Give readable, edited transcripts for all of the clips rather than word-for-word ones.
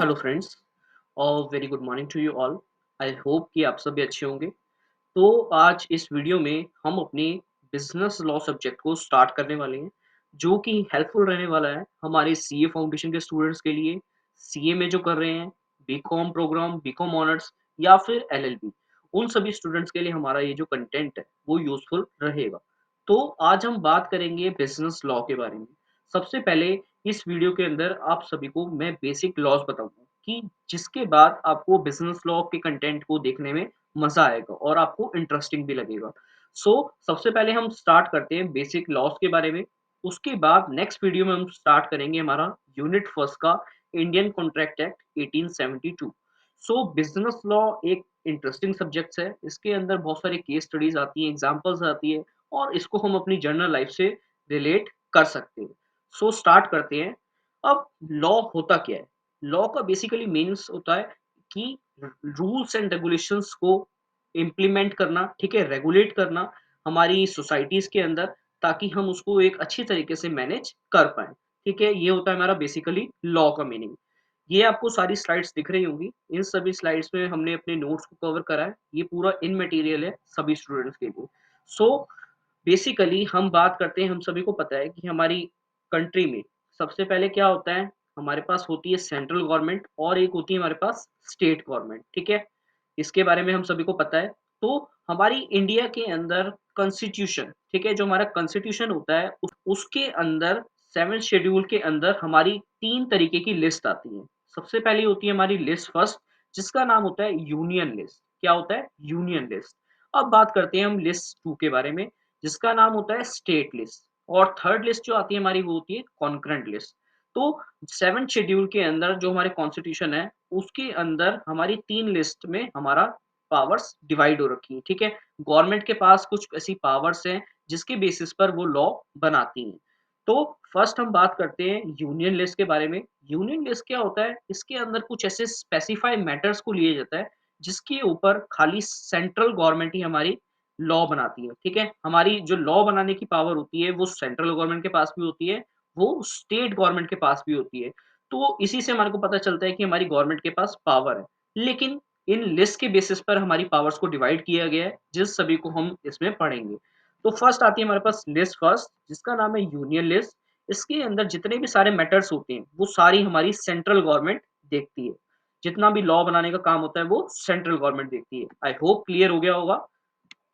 Hello friends और very good morning to you all. I hope कि आप सभी अच्छे होंगे। तो आज इस वीडियो में हम अपनी बिजनेस लॉ सब्जेक्ट को स्टार्ट करने वाले हैं, जो कि हेल्पफुल रहने वाला है हमारे सीए फाउंडेशन के स्टूडेंट्स के लिए, सीए में जो कर रहे हैं, बीकॉम प्रोग्राम, बीकॉम ऑनर्स या फिर एलएलबी, उन सभी स्टूडेंट्स के लिए हमारा ये जो कंटेंट है वो यूजफुल रहेगा। तो आज हम बात करेंगे बिजनेस लॉ के बारे में। सबसे पहले इस वीडियो के अंदर आप सभी को मैं बेसिक लॉज बताऊंगा कि जिसके बाद आपको बिजनेस लॉ के कंटेंट को देखने में मजा आएगा और आपको इंटरेस्टिंग भी लगेगा। सबसे पहले हम स्टार्ट करते हैं बेसिक लॉज के बारे में। उसके बाद नेक्स्ट वीडियो में हम स्टार्ट करेंगे हमारा यूनिट फर्स्ट का Indian contract act 1872। Business law एक इंटरेस्टिंग सब्जेक्ट है। इसके अंदर बहुत सारी केस स्टडीज आती हैं, एग्जाम्पल्स आती है और इसको हम अपनी जर्नल लाइफ से रिलेट कर सकते हैं। स्टार्ट करते हैं। अब लॉ होता क्या है? लॉ का बेसिकली मीन्स होता है कि रूल्स एंड रेगुलेशंस को इम्प्लीमेंट करना, ठीक है, रेगुलेट करना हमारी सोसाइटीज के अंदर, ताकि हम उसको एक अच्छी तरीके से मैनेज कर पाए। ठीक है, ये होता है हमारा बेसिकली लॉ का मीनिंग। ये आपको सारी स्लाइड्स दिख रही होंगी। इन सभी स्लाइड्स में हमने अपने नोट्स को कवर करा है। ये पूरा इन मटेरियल है सभी स्टूडेंट्स के लिए। सो बेसिकली हम बात करते हैं, हम सभी को पता है कि हमारी कंट्री में सबसे पहले क्या होता है, हमारे पास होती है सेंट्रल गवर्नमेंट और एक होती है हमारे पास स्टेट गवर्नमेंट। ठीक है, इसके बारे में हम सभी को पता है। तो हमारी इंडिया के अंदर कॉन्स्टिट्यूशन, ठीक है, जो हमारा कॉन्स्टिट्यूशन होता है उसके अंदर 7 शेड्यूल के अंदर हमारी 3 तरीके की लिस्ट आती है। सबसे पहली होती है हमारी लिस्ट फर्स्ट, जिसका नाम होता है यूनियन लिस्ट। क्या होता है? Union list. अब बात करते हैं हम लिस्ट 2 के बारे में, जिसका नाम होता है स्टेट लिस्ट। और थर्ड लिस्ट जो आती है हमारी वो होती है कॉन्करेंट लिस्ट। तो 7 शेड्यूल के अंदर जो हमारे कॉन्स्टिट्यूशन है, उसके अंदर हमारी 3 लिस्ट में हमारा पावर्स डिवाइड हो रखी है। ठीक है, गवर्नमेंट के पास कुछ ऐसी पावर्स हैं जिसके बेसिस पर वो लॉ बनाती हैं। तो फर्स्ट हम बात करते हैं यूनियन लिस्ट के बारे में। यूनियन लिस्ट क्या होता है? इसके अंदर कुछ ऐसे स्पेसिफाइड मैटर्स को लिया जाता है जिसके ऊपर खाली सेंट्रल गवर्नमेंट ही हमारी लॉ बनाती है। ठीक है, हमारी जो लॉ बनाने की पावर होती है वो सेंट्रल गवर्नमेंट के पास भी होती है, वो स्टेट गवर्नमेंट के पास भी होती है। तो इसी से हमारे को पता चलता है कि हमारी गवर्नमेंट के पास पावर है। लेकिन इन लिस्ट के बेसिस पर हमारी पावर्स को डिवाइड किया गया है, जिस सभी को हम इसमें पढ़ेंगे। तो फर्स्ट आती है हमारे पास लिस्ट फर्स्ट, जिसका नाम है यूनियन लिस्ट। इसके अंदर जितने भी सारे मैटर्स होते हैं वो सारी हमारी सेंट्रल गवर्नमेंट देखती है। जितना भी लॉ बनाने का काम होता है वो सेंट्रल गवर्नमेंट देखती है। आई होप क्लियर हो गया होगा।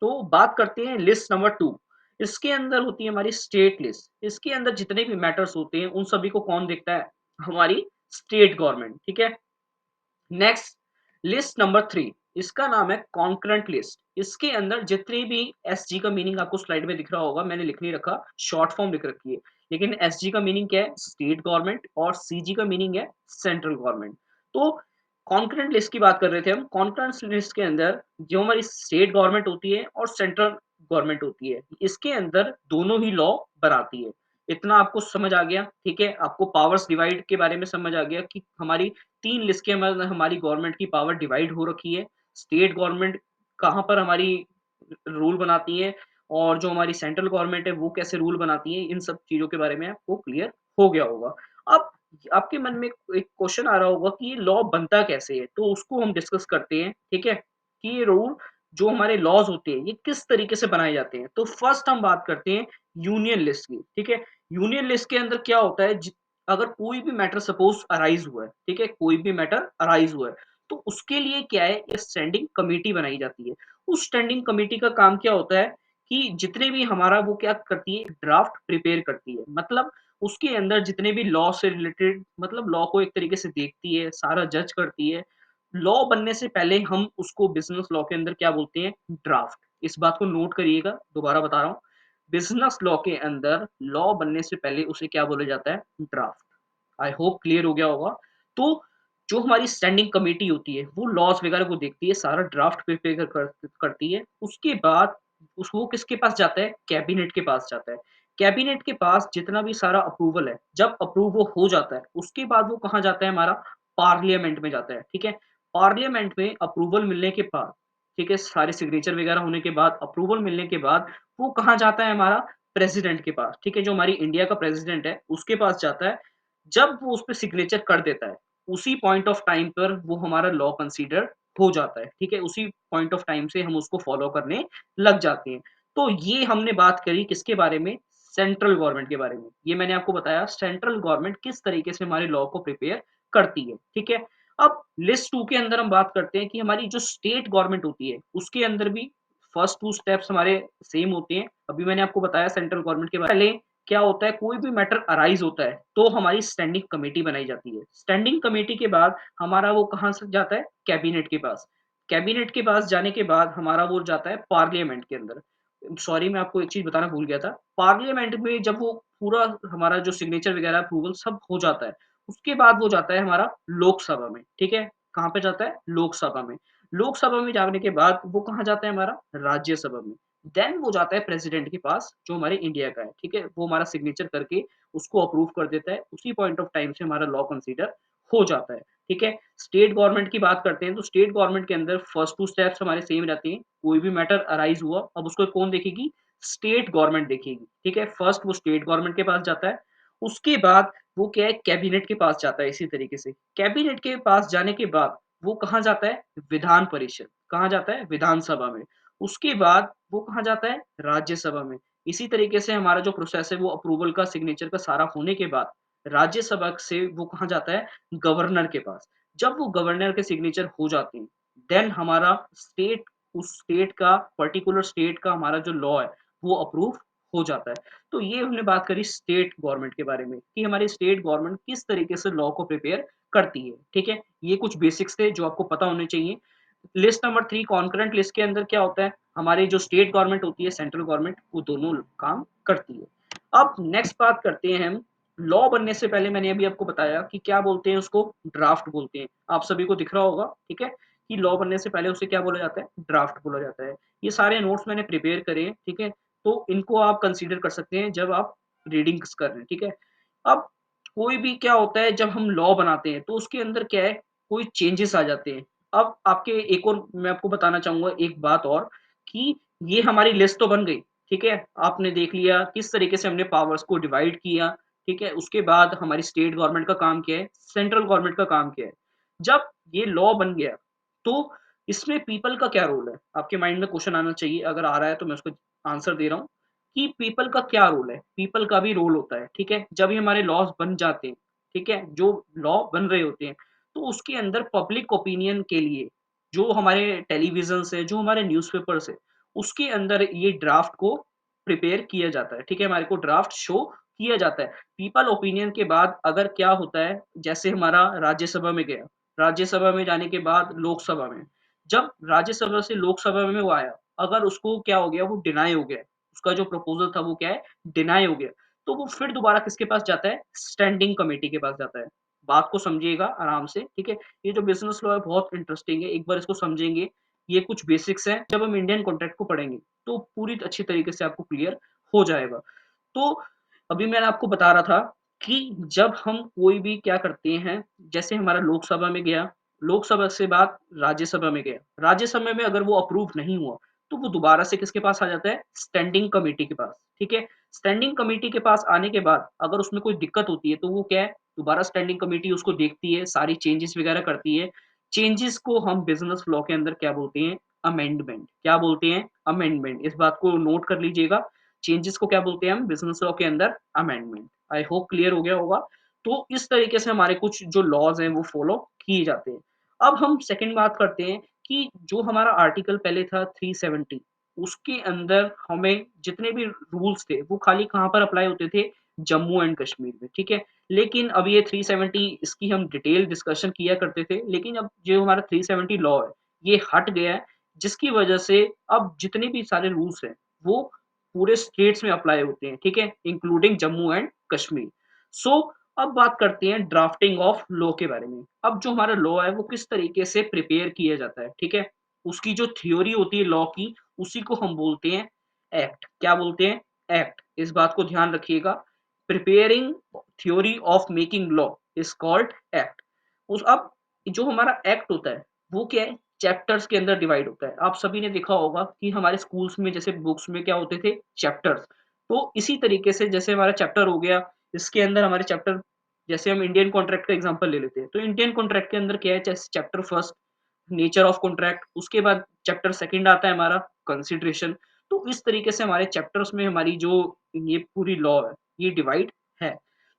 तो बात करते हैं लिस्ट नंबर 2। इसके अंदर होती है हमारी स्टेट लिस्ट। इसके अंदर जितने भी मैटर्स होते हैं उन सभी को कौन देखता है? हमारी स्टेट गवर्नमेंट। ठीक है, नेक्स्ट लिस्ट नंबर 3, इसका नाम है कॉन्करेंट लिस्ट। इसके अंदर जितने भी एसजी का मीनिंग आपको स्लाइड में दिख रहा होगा, मैंने लिख नहीं रखा, शॉर्ट फॉर्म लिख रखी है। लेकिन एसजी का मीनिंग क्या है? State government. और सीजी का मीनिंग है सेंट्रल गवर्नमेंट। तो कॉन्करेंट लिस्ट की बात कर रहे थे हम। कॉन्करेंट लिस्ट के अंदर जो हमारी स्टेट गवर्नमेंट होती है और सेंट्रल गवर्नमेंट होती है, इसके अंदर दोनों ही लॉ बनाती है। इतना आपको समझ आ गया? ठीक है, आपको पावर्स डिवाइड के बारे में समझ आ गया कि हमारी 3 लिस्ट के अंदर हमारी गवर्नमेंट की पावर डिवाइड हो रखी है। स्टेट गवर्नमेंट कहाँ पर हमारी रूल बनाती है और जो हमारी सेंट्रल गवर्नमेंट है वो कैसे रूल बनाती है, इन सब चीज़ों के बारे में आपको क्लियर हो गया होगा। अब आपके मन में एक क्वेश्चन आ रहा होगा कि ये लॉ बनता कैसे है? तो उसको हम डिस्कस करते हैं, ठीक है? कि ये रूल जो हमारे लॉज़ होते हैं, ये किस तरीके से बनाए जाते हैं। तो फर्स्ट हम बात करते हैं यूनियन लिस्ट की, ठीक है? यूनियन लिस्ट के अंदर क्या होता है, अगर कोई भी मैटर सपोज अराइज हुआ है, ठीक है, कोई भी मैटर अराइज हुआ है, तो उसके लिए क्या है, एक स्टैंडिंग कमेटी बनाई जाती है। उस स्टैंडिंग कमेटी का काम क्या होता है कि जितने भी हमारा वो क्या करती है, ड्राफ्ट प्रिपेयर करती है। मतलब उसके अंदर जितने भी लॉ से रिलेटेड, मतलब लॉ को एक तरीके से देखती है, सारा जज करती है। लॉ बनने से पहले हम उसको बिजनेस लॉ के अंदर क्या बोलते हैं? ड्राफ्ट। इस बात को नोट करिएगा, दोबारा बता रहा हूँ। बिजनेस लॉ के अंदर लॉ बनने से पहले उसे क्या बोला जाता है? ड्राफ्ट। आई होप क्लियर हो गया होगा। तो जो हमारी स्टैंडिंग कमेटी होती है वो लॉज वगैरह को देखती है, सारा ड्राफ्ट प्रिपेयर करती है। उसके बाद वो किसके पास जाता है? कैबिनेट के पास जाता है। कैबिनेट के पास जितना भी सारा अप्रूवल है, जब अप्रूव वो हो जाता है, उसके बाद वो कहाँ जाता है? हमारा पार्लियामेंट में जाता है। ठीक है, पार्लियामेंट में अप्रूवल मिलने के बाद, ठीक है, सारे सिग्नेचर वगैरह होने के बाद, अप्रूवल मिलने के बाद वो कहाँ जाता है? हमारा प्रेसिडेंट के पास, ठीक है? जो हमारी इंडिया का प्रेसिडेंट है, उसके पास जाता है। जब वो उसपे सिग्नेचर कर देता है, उसी पॉइंट ऑफ टाइम पर वो हमारा लॉ कंसीडर हो जाता है, ठीक है? उसी पॉइंट ऑफ टाइम से हम उसको फॉलो करने लग जाते हैं। तो ये हमने बात करी किसके बारे में? सेंट्रल गवर्नमेंट के बारे में। ये मैंने आपको बताया सेंट्रल गवर्नमेंट किस तरीके से हमारे लॉ को प्रिपेयर करती है, ठीक है? अब लिस्ट 2 के अंदर हम बात करते हैं कि हमारी जो स्टेट गवर्नमेंट होती है, उसके अंदर भी फर्स्ट 2 स्टेप्स हमारे सेम होते हैं। अभी मैंने आपको बताया सेंट्रल गवर्नमेंट के पहले क्या होता है, कोई भी मैटर अराइज़ होता है, तो हमारी स्टैंडिंग कमेटी बनाई जाती है। स्टैंडिंग कमेटी के बाद हमारा वो कहाँ से जाता है? कैबिनेट के पास। कैबिनेट के पास जाने के बाद हमारा वो जाता है पार्लियामेंट के अंदर। सॉरी, मैं आपको एक चीज़ बताना भूल गया था। पार्लियामेंट में जब वो पूरा हमारा जो सिग्नेचर वगैरह अप्रूवल सब हो जाता है, उसके बाद वो जाता है हमारा लोकसभा में, ठीक है? कहाँ पे जाता है? लोकसभा में। लोकसभा में जाने के बाद वो कहाँ जाता है हमारा? राज्यसभा में। देन वो जाता है प्रेसिडेंट के पास जो हमारे इंडिया का है, ठीक है? वो हमारा सिग्नेचर करके उसको अप्रूव कर देता है। उसी पॉइंट ऑफ टाइम से हमारा लॉ कंसीडर हो जाता है, ठीक है? स्टेट गवर्नमेंट की बात करते हैं तो स्टेट गवर्नमेंट के अंदर फर्स्ट 2 स्टेप्स हमारे सेम रहते हैं। कोई भी मैटर अराइज़ हुआ, अब उसको कौन देखेगी? स्टेट गवर्नमेंट देखेगी, ठीक है? फर्स्ट वो स्टेट गवर्नमेंट के पास जाता है। उसके बाद वो क्या है? कैबिनेट के पास जाता है इसी तरीके से। कैबिनेट के पास जाने के बाद वो कहाँ जाता है? विधान परिषद। कहाँ जाता है? विधानसभा में। उसके बाद वो कहाँ जाता है? राज्यसभा में। इसी तरीके से हमारा जो प्रोसेस है वो अप्रूवल का, सिग्नेचर का सारा होने के बाद राज्यसभा से वो कहाँ जाता है? गवर्नर के पास। जब वो गवर्नर के सिग्नेचर हो जाते हैं, देन हमारा स्टेट उस स्टेट का पर्टिकुलर स्टेट का हमारा जो लॉ है, वो अप्रूव हो जाता है। तो ये हमने बात करी स्टेट गवर्नमेंट के बारे में कि हमारी स्टेट गवर्नमेंट किस तरीके से लॉ को प्रिपेयर करती है, ठीक है? ये कुछ बेसिक्स थे जो आपको पता होने चाहिए। लिस्ट नंबर 3 कॉन्करेंट लिस्ट के अंदर क्या होता है? हमारी जो स्टेट गवर्नमेंट होती है, सेंट्रल गवर्नमेंट, वो दोनों काम करती है। अब नेक्स्ट बात करते हैं हम, लॉ बनने से पहले मैंने अभी आपको बताया कि क्या बोलते हैं उसको? ड्राफ्ट बोलते हैं। आप सभी को दिख रहा होगा, ठीक है? कि लॉ बनने से पहले उसे क्या बोला जाता है? ड्राफ्ट बोला जाता है। ये सारे नोट्स मैंने प्रिपेयर करे हैं, ठीक है? तो इनको आप कंसीडर कर सकते हैं जब आप रीडिंग्स कर रहे हैं, ठीक है? अब कोई भी क्या होता है जब हम लॉ बनाते हैं तो उसके अंदर क्या है, कोई चेंजेस आ जाते हैं। अब आपके एक और मैं आपको बताना चाहूँगा एक बात और कि ये हमारी लिस्ट तो बन गई, ठीक है? आपने देख लिया किस तरीके से हमने पावर्स को डिवाइड किया, ठीक है? उसके बाद हमारी स्टेट गवर्नमेंट का काम क्या है, सेंट्रल गवर्नमेंट का काम क्या है। जब ये लॉ बन गया, तो इसमें पीपल का क्या रोल है? आपके माइंड में क्वेश्चन आना चाहिए, अगर आ रहा है तो मैं उसको आंसर दे रहा हूँ कि पीपल का क्या रोल है? पीपल का भी रोल होता है, ठीक है? जब ये हमारे लॉज़ बन जाते हैं, ठीक है? जो लॉ बन रहे होते हैं, तो उसके अंदर पब्लिक ओपिनियन के लिए जो हमारे टेलीविज़न्स हैं, जो हमारे न्यूज़पेपर्स हैं, उसके अंदर ये ड्राफ्ट को प्रिपेयर किया जाता है, ठीक है? हमारे को ड्राफ्ट शो किया जाता है। पीपल ओपिनियन के बाद अगर क्या होता है, जैसे हमारा राज्यसभा में गया, राज्यसभा में जाने के बाद लोकसभा में, जब राज्यसभा से लोकसभा में वो आया, अगर उसको क्या हो गया, वो डिनाई हो गया, उसका जो प्रपोज़ल था वो क्या है, डिनाई हो गया, तो वो फिर दोबारा किसके पास जाता है, स्टैंडिंग कमिटी के पास जाता है। बात को समझिएगा आराम से, ठीक है? ये जो बिज़नेस लॉ है बहुत इंटरेस्टिंग है, एक बार इसको समझेंगे, ये कुछ बेसिक्स हैं, जब हम इंडियन कॉन्ट्रैक्ट को पढ़ेंगे, तो पूरी अच्छी तरीके से आपको क्लियर हो जाएगा। तो अभी मैंने आपको बता रहा था कि जब हम कोई भी क्या करते हैं, जैसे हमारा लोकसभा में गया, लोकसभा से बाद राज्यसभा में गया, राज्यसभा में अगर वो अप्रूव नहीं हुआ, तो वो दोबारा से किसके पास आ जाता है? स्टैंडिंग कमिटी के पास, ठीक है? स्टैंडिंग कमिटी के पास आने के बाद अगर उसमें कोई दिक्कत होती है, तो वो क्या है? दोबारा स्टैंडिंग कमिटी उसको देखती है, सारी चेंजेस वगैरह करती है। चेंजेस को हम बिज़नेस लॉ के अंदर क्या बोलते हैं? अमेंडमेंट। क्या बोलते हैं? अमेंडमेंट। इस बात को नोट कर लीजिएगा। चेंजेस को क्या बोलते हैं हम बिज़नेस लॉ के अंदर? अमेंडमेंट। आई होप क्लियर हो गया होगा। तो इस तरीके से हमारे कुछ जो लॉज़ हैं वो फ़ॉलो किए जाते हैं। अब हम सेकंड बात करते हैं कि जो हमारा आर्टिकल पहले था 370, उसके अंदर हमें जितने भी रूल्स थे वो खाली कहाँ पर अप्लाई होते थे? जम्मू एंड कश्मीर में, ठीक है? लेकिन अब ये 370 इसकी हम डिटेल डिस्कशन किया करते थे, लेकिन अब जो हमारा 370 लॉ है, ये हट गया है, जिसकी वजह से अब जितने भी सारे रूल्स हैं, वो पूरे स्टेट्स में अप्लाई होते हैं, ठीक है? Including Jammu and Kashmir. So अब बात करते हैं ड्राफ्टिंग ऑफ लॉ के बारे में। अब जो हमारा लॉ है वो किस तरीके से प्रिपेयर किया जाता है, ठीक है? उसकी जो थ्योरी होती है लॉ की, उसी को हम बोलते हैं एक्ट। क्या बोलते हैं? एक्ट। इस बात को ध्यान रखिएगा। Preparing theory of making law is called act. उस अब जो हमारा एक्ट होता है, वो क्या है? चैप्टर्स के अंदर डिवाइड होता है। आप सभी ने देखा होगा कि हमारे स्कूल्स में जैसे बुक्स में क्या होते थे? चैप्टर्स। तो इसी तरीके से जैसे हमारा चैप्टर हो गया, इसके अंदर हमारे चैप्टर जैसे हम इंडियन कॉन्ट्रैक्ट का एग्ज़ाम्पल ले लेते हैं, तो इंडियन कॉन्ट्रैक्ट के अंदर क्या है जैसे chapter first nature of contract, उसके बाद चैप्टर सेकंड आता है हमारा कंसिडरेशन। तो इस तरीके से हमारे चैप्टर्स में हमारी जो ये पूरी लॉ है, ये डिवाइड है।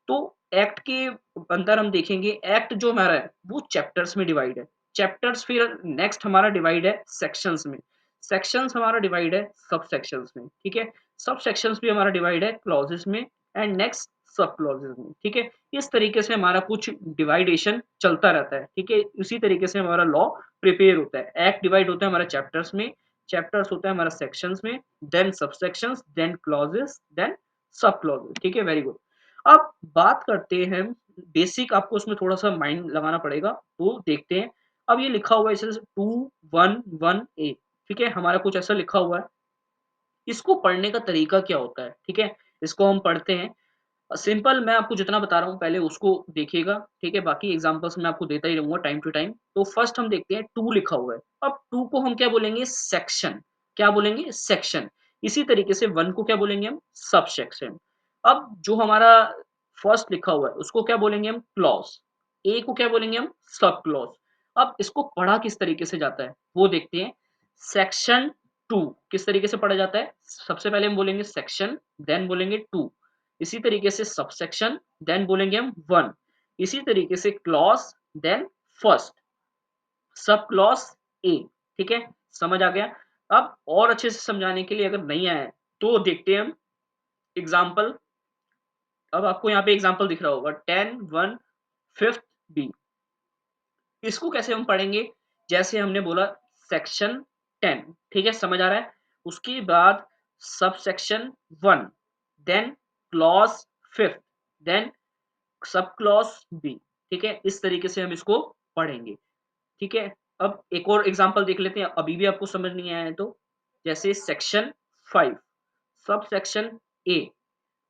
तो एक्ट के अंदर हम देखेंगे एक्ट जो हमारा है, वो चैप्टर्स में डिवाइड है। चैप्टर्स फिर नेक्स्ट हमारा डिवाइड है सेक्शंस में। सेक्शंस हमारा डिवाइड है सब सेक्शंस में, ठीक है? सब सेक्शंस भी हमारा डिवाइड है क्लॉजेस में एंड नेक्स्ट सब क्लॉजेस में, ठीक है? इस तरीके से हमारा कुछ डिवाइडेशन चलता रहता है, ठीक है? इसी तरीके से हमारा लॉ प्रिपेयर होता है। एक्ट डिवाइड होता है हमारा चैप्टर्स में, चैप्टर्स होता है हमारा सेक्शंस में, then subsections, then clauses, then sub clauses, ठीक है? Very good. अब बात करते हैं बेसिक आपको उसमें थोड़ा-सा माइंड लगाना पड़ेगा, तो देखते हैं। अब ये लिखा हुआ है जैसे 211A, ठीक है? हमारा कुछ ऐसा लिखा हुआ है। इसको पढ़ने का तरीका क्या होता है, ठीक है? इसको हम पढ़ते हैं। सिंपल मैं आपको जितना बता रहा हूँ पहले उसको देखिएगा, ठीक है? बाकी एग्ज़ाम्पल्स मैं आपको देता ही रहूँगा टाइम टू टाइम। तो फर्स्ट हम देखते हैं 2 लिखा हुआ है। अब 2 को हम क्या बोलेंगे? सेक्शन। क्या बोलेंगे? सेक्शन। इसी तरीके से 1 को क्या बोलेंगे हम? सबसेक्शन। अब जो हमारा फर्स्ट लिखा हुआ है उसको क्या बोलेंगे हम? क्लॉज़। ए को क्या बोलेंगे हम? सब क्लॉज़। अब इसको पढ़ा किस तरीके से जाता है, वो देखते हैं। सेक्शन 2 किस तरीके से पढ़ा जाता है? सबसे पहले हम बोलेंगे सेक्शन, देन बोलेंगे 2। इसी तरीके से सबसेक्शन, देन बोलेंगे हम 1। इसी तरीके से क्लॉज़, देन फर्स्ट, सब क्लॉज़ ए, ठीक है? समझ आ गया? अब और अच्छे से समझाने के लिए अगर नहीं आया है, तो देखते हैं हम एग्ज़ाम्पल। अब आपको यहाँ पे एग्ज़ाम्पल दिख रहा होगा 10, 1, 5th बी। इसको कैसे हम पढ़ेंगे? जैसे हमने बोला सेक्शन 10, ठीक है? समझ आ रहा है? उसके बाद subsection 1, then clause 5th, then sub clause B, ठीक है? इस तरीके से हम इसको पढ़ेंगे, ठीक है? अब एक और एग्ज़ाम्पल देख लेते हैं, अभी भी आपको समझ नहीं आया है तो। जैसे section 5, sub section A,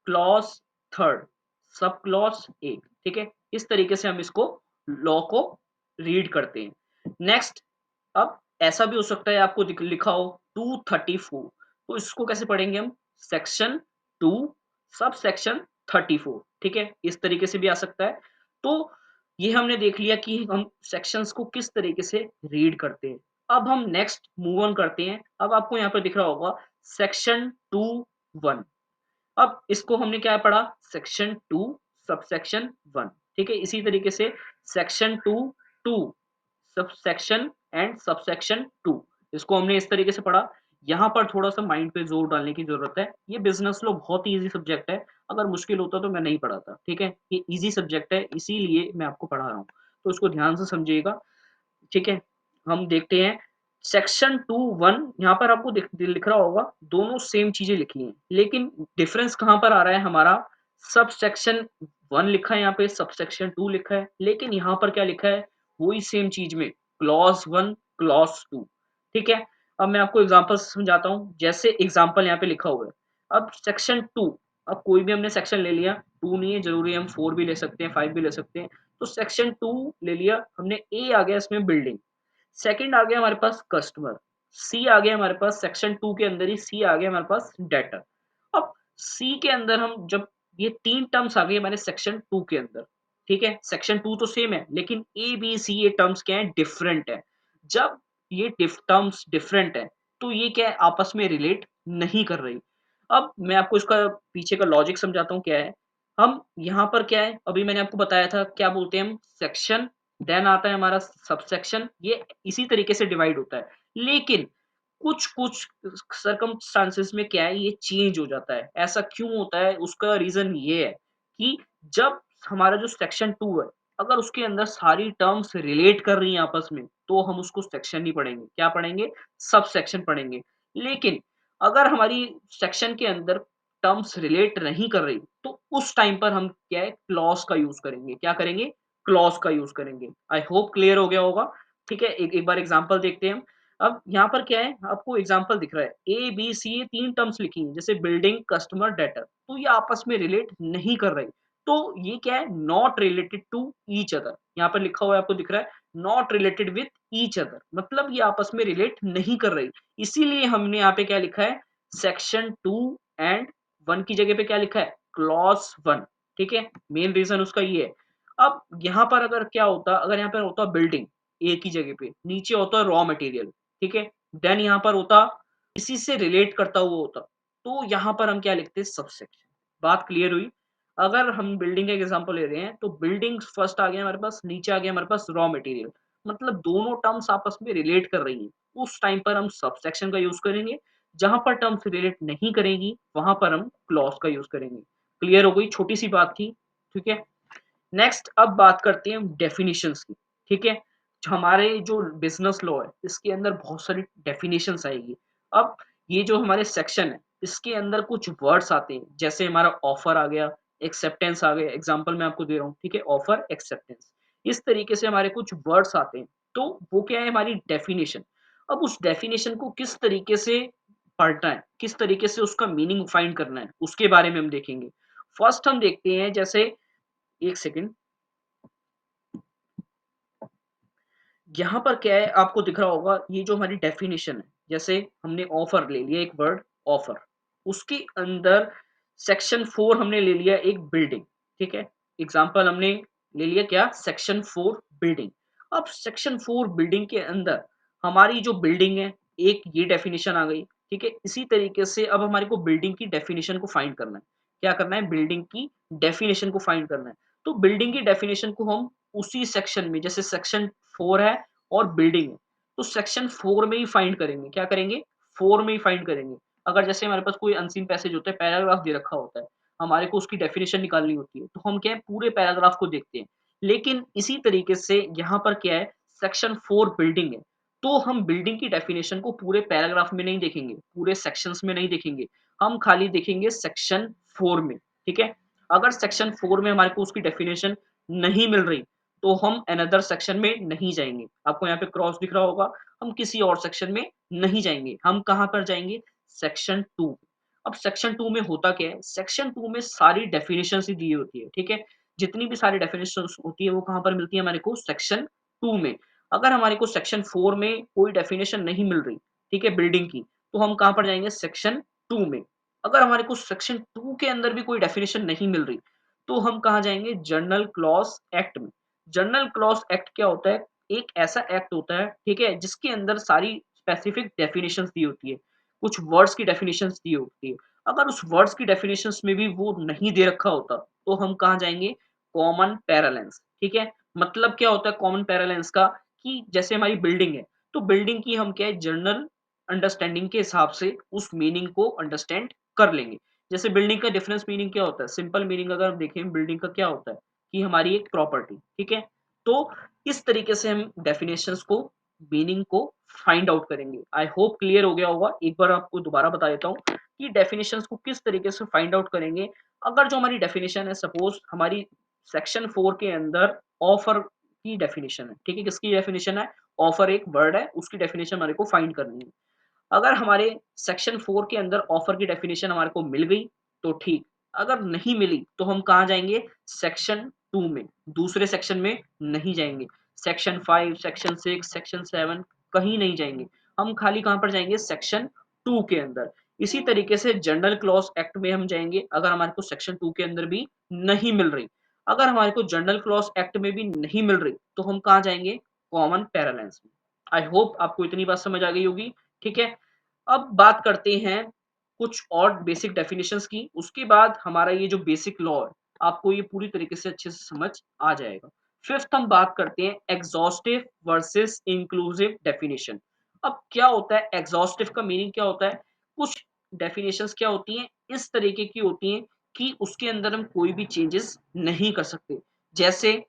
Claus 3rd, सब क्लॉज़ ए, ठीक है? इस तरीके से हम इसको लॉ को रीड करते हैं। नेक्स्ट, अब ऐसा भी हो सकता है आपको दिख लिखा हो 234, तो इसको कैसे पढ़ेंगे हम? सेक्शन 2 सब सेक्शन 34, ठीक है? इस तरीके से भी आ सकता है। तो ये हमने देख लिया कि हम सेक्शंस को किस तरीके से रीड करते हैं। अब हम नेक्स्ट मूव ऑन करते हैं। अब आपको यहाँ पे दिख रहा होगा सेक्शन 2(1). अब इसको हमने क्या पढ़ा? सेक्शन 2 सबसेक्शन 1, ठीक है? इसी तरीके से सेक्शन 2 2 सबसेक्शन एंड सबसेक्शन 2, इसको हमने इस तरीके से पढ़ा। यहाँ पर थोड़ा-सा माइंड पे ज़ोर डालने की ज़रूरत है। ये बिज़नेस लॉ बहुत ही ईज़ी सब्जेक्ट है, अगर मुश्किल होता तो मैं नहीं पढ़ाता, ठीक है? ये ईज़ी सब्जेक्ट है, इसीलिए मैं आपको पढ़ा रहा हूँ। तो इसको ध्यान से समझिएगा, ठीक है? हम देखते हैं सेक्शन 2(1), यहाँ पर आपको लिख रहा होगा, दोनों सेम चीज़ें लिखी हैं, लेकिन डिफरेंस कहाँ पर आ रहा है हमारा? सबसेक्शन 1 लिखा है यहाँ पे, सबसेक्शन 2 लिखा है, लेकिन यहाँ पर क्या लिखा है? वही सेम चीज़ में क्लॉज़ 1, क्लॉज़ 2, ठीक है? अब मैं आपको एग्ज़ाम्पल से समझाता हूँ, जैसे एग्ज़ाम्पल यहाँ पे लिखा हुआ है। अब सेक्शन 2, अब कोई भी हमने सेक्शन ले लिया, 2 नहीं है ज़रूरी, हम 4 भी ले सकते हैं, 5 भी ले सकते हैं। तो सेक्शन 2 ले लिया हमने, ए आ गया इसमें बिल्डिंग, सेकंड आ गया हमारे पास कस्टमर, सी आ गया हमारे पास सेक्शन 2 के अंदर ही, सी आ गया हमारे पास डेटर। अब सी के अंदर हम जब ये 3 टर्म्स आ गए हमारे सेक्शन 2 के अंदर, ठीक है? सेक्शन 2 तो सेम है, लेकिन ए, बी, सी ये टर्म्स क्या हैं? डिफरेंट है। जब ये टर्म्स डिफरेंट है, तो ये क्या है? आपस में रिलेट नहीं कर रही। अब मैं आपको इसका पीछे का लॉजिक समझाता हूँ क्या है। हम यहाँ पर क्या है, अभी मैंने आपको बताया था क्या बोलते हैं हम? सेक्शन, देन आता है हमारा सबसेक्शन, ये इसी तरीके से डिवाइड होता है। लेकिन कुछ-कुछ सर्कमस्टांसेस में क्या है, ये चेंज हो जाता है। ऐसा क्यों होता है? उसका रीज़न ये है कि जब हमारा जो सेक्शन 2 है, अगर उसके अंदर सारी टर्म्स रिलेट कर रही हैं आपस में, तो हम उसको सेक्शन नहीं पढ़ेंगे। क्या पढ़ेंगे? सबसेक्शन पढ़ेंगे। लेकिन अगर हमारी सेक्शन के अंदर टर्म्स रिलेट नहीं कर रही, तो उस टाइम पर हम क्या है? क्लॉज़ का यूज़ करेंगे। क्या करेंगे? क्लॉज़ का यूज़ करेंगे। आई होप क्लियर हो गया होगा। ठीक है? एक एक बार एग्ज़ाम्पल देखते हैं हम। अब यहाँ पर क्या है, आपको एग्ज़ाम्पल दिख रहा है, ए, बी, सी ये 3 टर्म्स लिखी हैं, जैसे बिल्डिंग, कस्टमर, डेटर, तो ये आपस में रिलेट नहीं कर रही। तो ये क्या है? Not related to each other. यहाँ पर लिखा हुआ है, आपको दिख रहा है, not related with each other, मतलब ये आपस में रिलेट नहीं कर रही। इसीलिए हमने यहाँ पे क्या लिखा है? सेक्शन 2 एंड 1 की जगह पे क्या लिखा है? क्लॉज़ 1, ठीक है? मेन रीज़न उसका ये है। अब यहाँ पर अगर क्या होता, अगर यहाँ पर होता बिल्डिंग ए की जगह पे, नीचे होता रॉ मटेरियल, ठीक है? देन यहाँ पर होता इसी से रिलेट करता हुआ होता, तो यहाँ पर हम क्या लिखते हैं? सबसेक्शन। बात क्लियर हुई? अगर हम बिल्डिंग का एग्ज़ाम्पल ले रहे हैं, तो बिल्डिंग फर्स्ट आ गया हमारे पास, नीचे आ गया हमारे पास रॉ मटेरियल, मतलब दोनों टर्म्स आपस में रिलेट कर रही हैं। उस टाइम पर हम सबसेक्शन का यूज़ करेंगे, जहाँ पर टर्म्स रिलेट नहीं करेंगी, वहाँ पर हम क्लॉज़ का यूज़ करेंगे। क्लियर हो गई? छोटी-सी बात थी, ठीक है? नेक्स्ट अब बात करते हैं हम डेफिनिशंस की, ठीक है? हमारे जो बिज़नेस लॉ है, इसके अंदर बहुत सारी डेफिनिशंस आएगी। अब ये जो हमारे सेक्शन है, इसके अंदर कुछ वर्ड्स आते हैं, जैसे हमारा ऑफर आ गया, एक्सेप्टेंस आ गया, एग्ज़ाम्पल मैं आपको दे रहा हूँ, ठीक है? ऑफर, एक्सेप्टेंस, इस तरीके से हमारे कुछ वर्ड्स आते हैं, तो वो क्या है? हमारी डेफिनिशन। अब उस डेफिनिशन को किस तरीके से पढ़ना है, किस तरीके से उसका मीनिंग फाइंड करना है, उसके बारे में हम देखेंगे। फर्स्ट हम देखते हैं, जैसे 1 सेकंड। यहाँ पर क्या है, आपको दिख रहा होगा ये जो हमारी डेफिनिशन है, जैसे हमने ऑफर ले लिया, एक वर्ड ऑफर, उसके अंदर सेक्शन 4 हमने ले लिया एक बिल्डिंग, ठीक है? एग्ज़ाम्पल हमने ले लिया क्या? Section 4 building. अब सेक्शन 4 बिल्डिंग के अंदर हमारी जो बिल्डिंग है, एक ये डेफिनिशन आ गई, ठीक है? इसी तरीके से अब हमारे को बिल्डिंग की डेफिनिशन को फाइंड करना है। क्या करना है? बिल्डिंग की डेफिनिशन को फाइंड करना है। तो बिल्डिंग की डेफिनिशन को हम उसी सेक्शन में, जैसे सेक्शन 4 है और बिल्डिंग है, तो सेक्शन 4 में ही फाइंड करेंगे। क्या करेंगे? 4 में ही फाइंड करेंगे। अगर जैसे हमारे पास कोई अनसीन पैसेज होता है, पैराग्राफ दे रखा होता है, हमारे को उसकी डेफिनिशन निकालनी होती है, तो हम क्या है, पूरे पैराग्राफ को देखते हैं। लेकिन इसी तरीके से यहाँ पर क्या है, सेक्शन 4 बिल्डिंग है, तो हम बिल्डिंग की डेफिनिशन को पूरे पैराग्राफ में नहीं देखेंगे, पूरे सेक्शंस में नहीं देखेंगे, हम खाली देखेंगे सेक्शन 4 में, ठीक है? अगर सेक्शन 4 में हमारे को उसकी डेफिनिशन नहीं मिल रही, तो हम अनदर सेक्शन में नहीं जाएँगे। आपको यहाँ पे क्रॉस दिख रहा होगा, हम किसी और सेक्शन में नहीं जाएँगे। हम कहाँ पर जाएँगे? सेक्शन 2। अब सेक्शन 2 में होता क्या है? सेक्शन 2 में सारी डेफिनिशंस ही दी होती है, ठीक है? जितनी भी सारी डेफिनिशंस होती है, वो कहाँ पर मिलती है हमारे को? सेक्शन 2 में। अगर हमारे को सेक्शन 4 में कोई डेफिनिशन नहीं मिल रही, ठीक है, बिल्डिंग की, तो हम कहाँ पर जाएँगे? सेक्शन 2 में। अगर हमारे को सेक्शन 2 के अंदर भी कोई डेफिनिशन नहीं मिल रही, तो हम कहाँ जाएँगे? जनरल क्लॉज़ एक्ट में। जनरल क्लॉज़ एक्ट क्या होता है? एक ऐसा एक्ट होता है, ठीक है? जिसके अंदर सारी स्पेसिफिक डेफिनिशंस दी होती है। कुछ वर्ड्स की डेफिनिशंस दी होती है। अगर उस वर्ड्स की डेफिनिशंस में भी वो नहीं दे रखा होता, तो हम कहाँ जाएँगे? कॉमन पैरालेंस, ठीक है? मतलब क्या होता है कॉमन पैरालेंस का? कि जैसे हमारी बिल्डिंग है, तो बिल्डिंग की हम क्या है, जनरल अंडरस्टैंडिंग के हिसाब से उस मीनिंग को अंडरस्टैंड कर लेंगे। जैसे बिल्डिंग का डिफरेंस मीनिंग क्या होता है? सिंपल मीनिंग अगर हम देखें बिल्डिंग का क्या होता है? कि हमारी एक प्रॉपर्टी, ठीक है? तो इस तरीके से हम डेफिनेशंस को, मीनिंग को फाइंड आउट करेंगे। आई होप क्लियर हो गया होगा। एक बार आपको दोबारा बता देता हूँ कि डेफिनेशंस को किस तरीके से फाइंड आउट करेंगे। अगर जो हमारी डेफिनेशन है, सपोज़ हमारी सेक्शन 4 के अंदर ऑफर की डेफिनेशन है, ठीक है? किसकी डेफिनेशन है? ऑफर एक वर्ड है, उसकी डेफिनेशन हमारे को फाइंड करनी है। अगर हमारे सेक्शन 4 के अंदर ऑफर की डेफिनिशन हमारे को मिल गई, तो ठीक। अगर नहीं मिली, तो हम कहाँ जाएँगे? सेक्शन 2 में, दूसरे सेक्शन में नहीं जाएँगे। सेक्शन 5, सेक्शन 6, सेक्शन 7 कहीं नहीं जाएँगे। हम खाली कहाँ पर जाएँगे? सेक्शन 2 के अंदर। इसी तरीके से जनरल क्लॉज़ एक्ट में हम जाएँगे, अगर हमारे को सेक्शन 2 के अंदर भी नहीं मिल रही। अगर हमारे को जनरल क्लॉज़ एक्ट में भी नहीं मिल रही, तो हम कहाँ जाएँगे? कॉमन पैरालेंस में। आई होप आपको इतनी बात समझ आ गई होगी, ठीक है? अब बात करते हैं कुछ और बेसिक डेफिनिशंस की, उसके बाद हमारा ये जो बेसिक लॉ है, आपको ये पूरी तरीके से अच्छे से समझ आ जाएगा। फिफ्थ हम बात करते हैं एग्ज़ॉस्टिव वर्सेस इंक्लूसिव डेफिनिशन। अब क्या होता है एग्ज़ॉस्टिव का मीनिंग क्या होता है? कुछ डेफिनिशंस क्या होती हैं, इस तरीके की होती हैं कि उसके अंदर हम कोई भी चेंजेस नहीं कर सकते। जैसे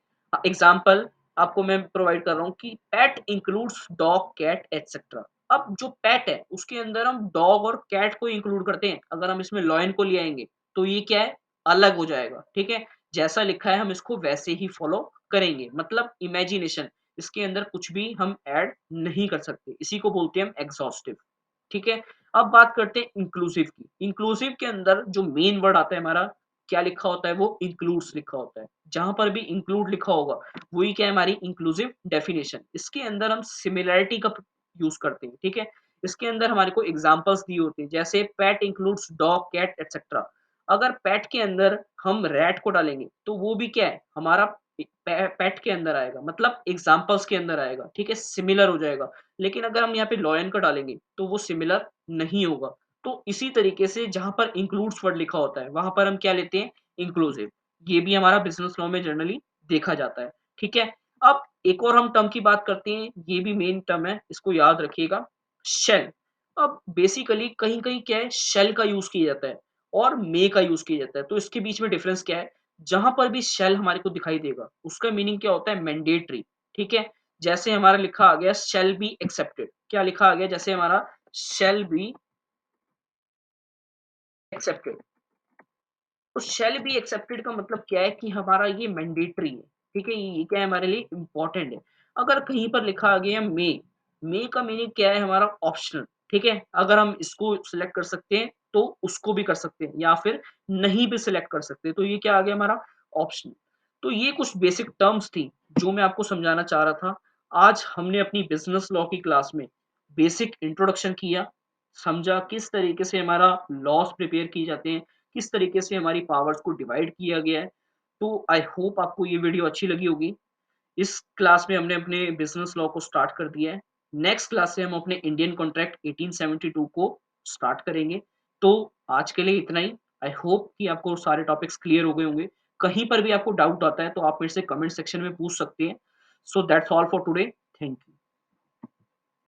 एग्ज़ाम्पल आपको मैं प्रोवाइड कर रहा हूँ कि पेट इंक्लूड्स डॉग, कैट एटसेट्रा। अब जो पेट है, उसके अंदर हम डॉग और कैट को इंक्लूड करते हैं। अगर हम इसमें लॉयन को ले आएँगे, तो ये क्या है? अलग हो जाएगा, ठीक है? जैसा लिखा है हम इसको वैसे ही फ़ॉलो करेंगे। मतलब इमेजिनेशन, इसके अंदर कुछ भी हम ऐड नहीं कर सकते। इसी को बोलते हैं हम एग्ज़ॉस्टिव, ठीक है? अब बात करते हैं इंक्लूसिव की। इंक्लूसिव के अंदर जो मेन वर्ड आता है हमारा, क्या लिखा होता है? वो इंक्लूड्स लिखा होता है। जहाँ पर भी इंक्लूड लिखा होगा, वही क्या है हमारी इंक्लूसिव डेफिनिशन। इसके अंदर हम सिमिलैरिटी का यूज़ करते हैं, ठीक है? इसके अंदर हमारे को एग्ज़ाम्पल्स दिए होते हैं, जैसे पेट इंक्लूड्स डॉग, कैट एटसेट्रा। अगर पेट के अंदर हम रैट को डालेंगे, तो वो भी क्या है, हमारा पेट के अंदर आएगा, मतलब एग्ज़ाम्पल्स के अंदर आएगा, ठीक है? सिमिलर हो जाएगा। लेकिन अगर हम यहाँ पे लायन का डालेंगे, तो वो सिमिलर नहीं होगा। तो इसी तरीके से जहाँ पर इंक्लूड्स वर्ड लिखा होता है, वहाँ पर हम क्या लेते हैं, इंक्लूसिव। ये भी हमारा बिज़नेस लॉ में जनरली देखा जाता है, ठीक है? अब एक और हम टर्म की बात करते हैं, ये भी मेन टर्म है, इसको याद रखिएगा, शेल। अब बेसिकली कहीं-कहीं क्या है, शेल का यूज़ किया जाता है और मे का यूज़ किया जाता है। तो इसके बीच में डिफरेंस क्या है? जहाँ पर भी शेल हमारे को दिखाई देगा, उसका मीनिंग क्या होता है, मैंडेटरी, ठीक है? जैसे हमारा लिखा आ गया शैल बी एक्सेप्टेड, क्या लिखा आ गया? जैसे हमारा शैल बी एक्सेप्टेड। तो शैल बी एक्सेप्टेड का मतलब क्या है कि हमारा ये मैंडेटरी है, ठीक है? ये क्या है, हमारे लिए इम्पोर्टेंट है। अगर कहीं पर लिखा आ गया मे का मीनिंग क्या है, हमारा ऑप्शनल, ठीक है? अगर हम इसको सिलेक्ट कर सकते हैं, तो उसको भी कर सकते हैं या फिर नहीं भी सिलेक्ट कर सकते हैं। तो ये क्या आ गया हमारा, ऑप्शनल। तो ये कुछ बेसिक टर्म्स थी, जो मैं आपको समझाना चाह रहा था। आज हमने अपनी बिज़नेस लॉ की क्लास में बेसिक इंट्रोडक्शन किया, समझा किस तरीके से हमारा लॉज़ प्रिपेयर किए जाते हैं, किस तरीके से हमारी पावर्स को डिवाइड किया गया है। तो आई होप आपको ये वीडियो अच्छी लगी होगी। इस क्लास में हमने अपने बिज़नेस लॉ को स्टार्ट कर दिया है। नेक्स्ट क्लास से हम अपने इंडियन कॉन्ट्रैक्ट 1872 को स्टार्ट करेंगे। तो आज के लिए इतना ही। आई होप कि आपको सारे टॉपिक्स क्लियर हो गए होंगे। कहीं पर भी आपको डाउट आता है तो आप मेरे से कमेंट सेक्शन में पूछ सकते हैं। So that's all for today. Thank you.